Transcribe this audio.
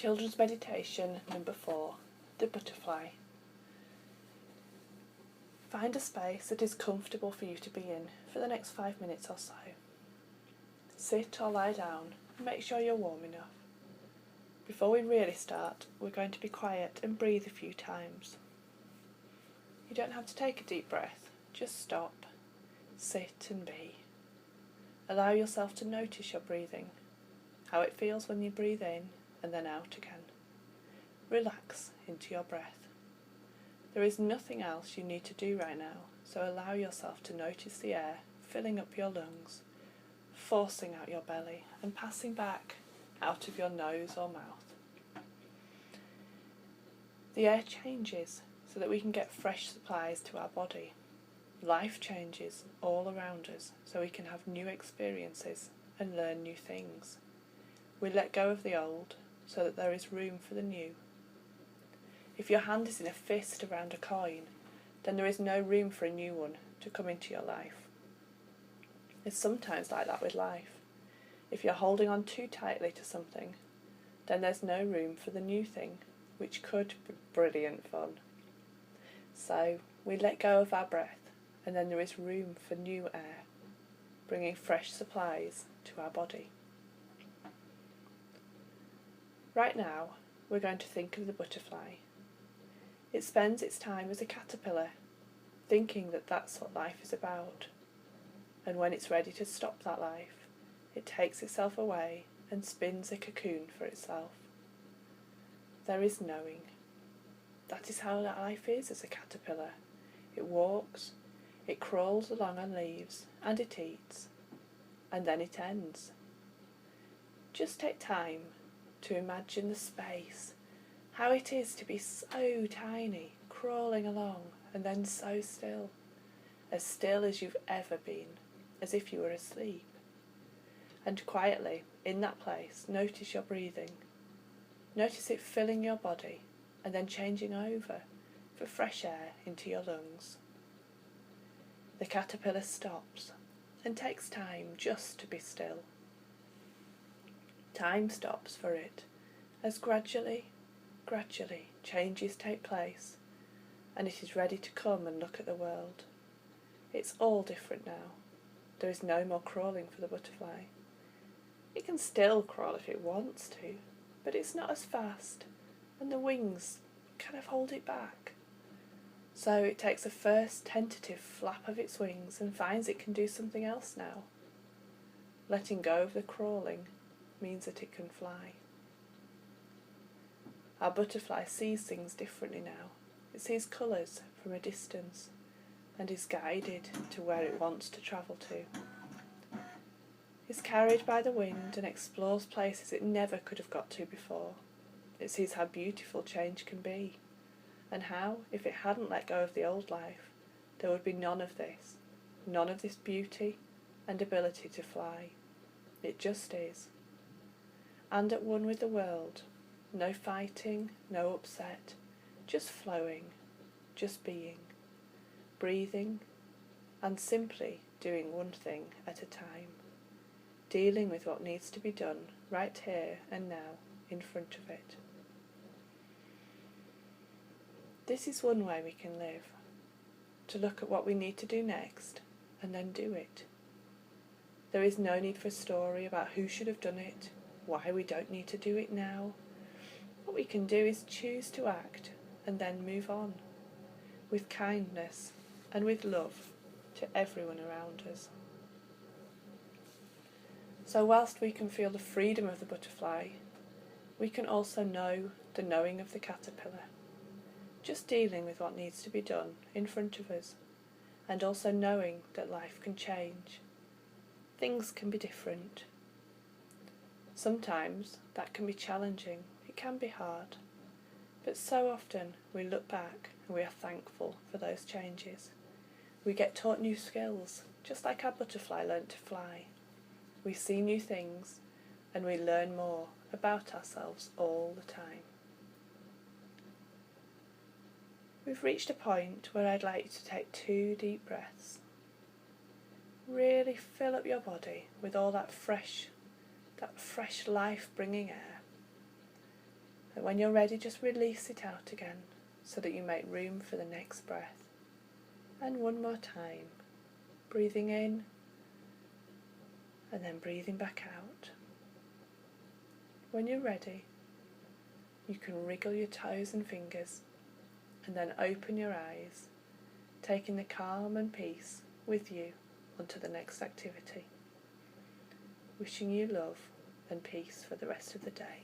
Children's Meditation number 4, The Butterfly. Find a space that is comfortable for you to be in for the next 5 minutes or so. Sit or lie down and make sure you're warm enough. Before we really start, we're going to be quiet and breathe a few times. You don't have to take a deep breath, just stop, sit and be. Allow yourself to notice your breathing, how it feels when you breathe in and then out again. Relax into your breath. There is nothing else you need to do right now, so allow yourself to notice the air filling up your lungs, forcing out your belly and passing back out of your nose or mouth. The air changes so that we can get fresh supplies to our body. Life changes all around us so we can have new experiences and learn new things. We let go of the old so that there is room for the new. If your hand is in a fist around a coin, then there is no room for a new one to come into your life. It's sometimes like that with life. If you're holding on too tightly to something, then there's no room for the new thing, which could be brilliant fun. So we let go of our breath, and then there is room for new air, bringing fresh supplies to our body. Right now, we're going to think of the butterfly. It spends its time as a caterpillar, thinking that that's what life is about. And when it's ready to stop that life, it takes itself away and spins a cocoon for itself. There is knowing. That is how life is as a caterpillar. It walks, it crawls along on leaves, and it eats. And then it ends. Just take time to imagine the space, how it is to be so tiny, crawling along, and then so still as you've ever been, as if you were asleep. And quietly, in that place, notice your breathing. Notice it filling your body, and then changing over for fresh air into your lungs. The caterpillar stops, and takes time just to be still. Time stops for it, as gradually, changes take place, and it is ready to come and look at the world. It's all different now. There is no more crawling for the butterfly. It can still crawl if it wants to, but it's not as fast, and the wings kind of hold it back. So it takes a first tentative flap of its wings and finds it can do something else now. Letting go of the crawling means that it can fly. Our butterfly sees things differently now. It sees colours from a distance and is guided to where it wants to travel to. It's carried by the wind and explores places it never could have got to before. It sees how beautiful change can be, and how, if it hadn't let go of the old life, there would be none of this beauty and ability to fly. It just is. And at one with the world, no fighting, no upset, just flowing, just being, breathing, and simply doing one thing at a time, dealing with what needs to be done right here and now in front of it. This is one way we can live, to look at what we need to do next and then do it. There is no need for a story about who should have done it, why we don't need to do it now. What we can do is choose to act and then move on, with kindness and with love to everyone around us. So whilst we can feel the freedom of the butterfly, we can also know the knowing of the caterpillar, just dealing with what needs to be done in front of us, and also knowing that life can change. Things can be different. Sometimes that can be challenging, it can be hard, but so often we look back and we are thankful for those changes. We get taught new skills, just like our butterfly learnt to fly. We see new things and we learn more about ourselves all the time. We've reached a point where I'd like you to take 2 deep breaths. Really fill up your body with all that fresh life-bringing air. And when you're ready, just release it out again so that you make room for the next breath. And one more time, breathing in and then breathing back out. When you're ready, you can wriggle your toes and fingers and then open your eyes, taking the calm and peace with you onto the next activity. Wishing you love and peace for the rest of the day.